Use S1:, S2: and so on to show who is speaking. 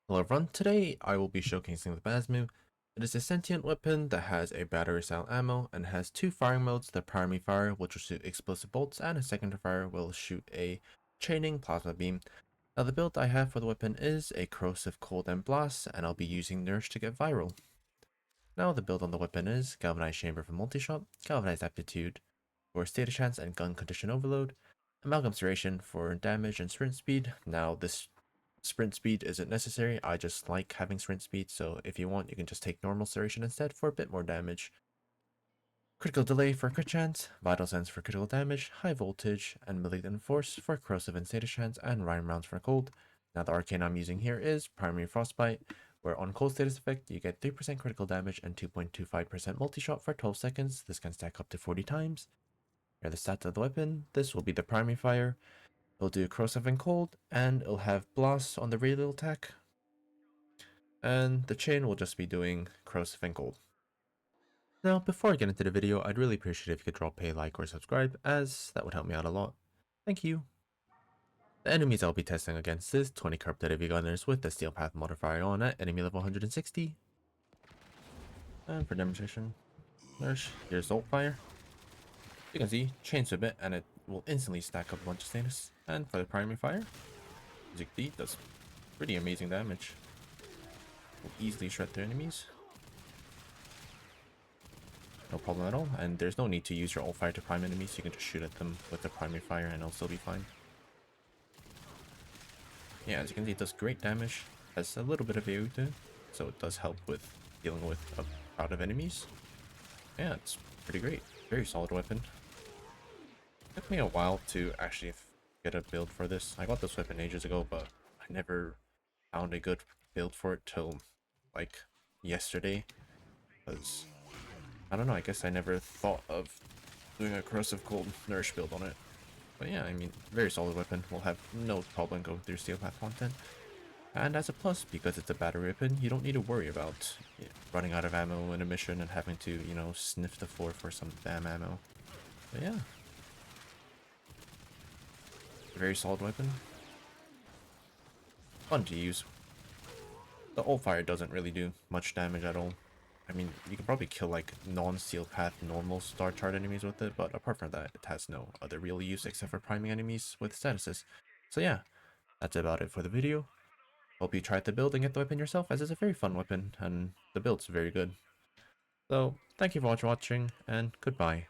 S1: Hello everyone, today I will be showcasing the Basmu. It is a sentient weapon that has a battery style ammo and has two firing modes, the primary fire which will shoot explosive bolts and a secondary fire will shoot a chaining plasma beam. Now the build I have for the weapon is a Corrosive, Cold and Blast, and I'll be using Nourish to get viral. Now the build on the weapon is Galvanized Chamber for multi-shot, Galvanized Aptitude for Status Chance and Gun Condition Overload, Amalgam Serration for damage and sprint speed. Now this sprint speed isn't necessary, I just like having sprint speed, so if you want you can just take normal serration instead for a bit more damage. Critical delay for crit chance, vital sense for critical damage, high voltage, and malignant force for corrosive and status chance, and rhyme rounds for cold. Now the arcane I'm using here is primary frostbite, where on cold status effect you get 3% critical damage and 2.25% multi-shot for 12 seconds. This can stack up to 40 times. Here are the stats of the weapon. This will be the primary fire. It'll do corrosive and cold, and it'll have blast on the radial attack. And the chain will just be doing corrosive and cold. Now, before I get into the video, I'd really appreciate if you could drop a like or subscribe, as that would help me out a lot. Thank you. The enemies I'll be testing against is 20 corrupted heavy gunners with the steel path modifier on at enemy level 160. And for demonstration, here's ult fire. You can see, chains a bit and it will instantly stack up a bunch of status. And for the primary fire, Music D does pretty amazing damage. Will easily shred their enemies. No problem at all, and there's no need to use your ult fire to prime enemies, you can just shoot at them with the primary fire and it'll still be fine. Yeah, as you can see it does great damage, has a little bit of AoE to it, so it does help with dealing with a crowd of enemies. Yeah, it's pretty great, very solid weapon. It took me a while to actually get a build for this. I got this weapon ages ago, but I never found a good build for it till like yesterday, because I don't know, I guess I never thought of doing a corrosive cold nourish build on it. But yeah, I mean, very solid weapon. We'll have no problem going through steel path content. And as a plus, because it's a battery weapon, you don't need to worry about running out of ammo in a mission and having to, you know, sniff the floor for some damn ammo. But yeah. Very solid weapon. Fun to use. The ult fire doesn't really do much damage at all. I mean, you can probably kill like non-steel path normal star chart enemies with it, but apart from that, it has no other real use except for priming enemies with statuses. So yeah, that's about it for the video. Hope you tried the build and get the weapon yourself, as it's a very fun weapon, and the build's very good. So, thank you for watching, and goodbye.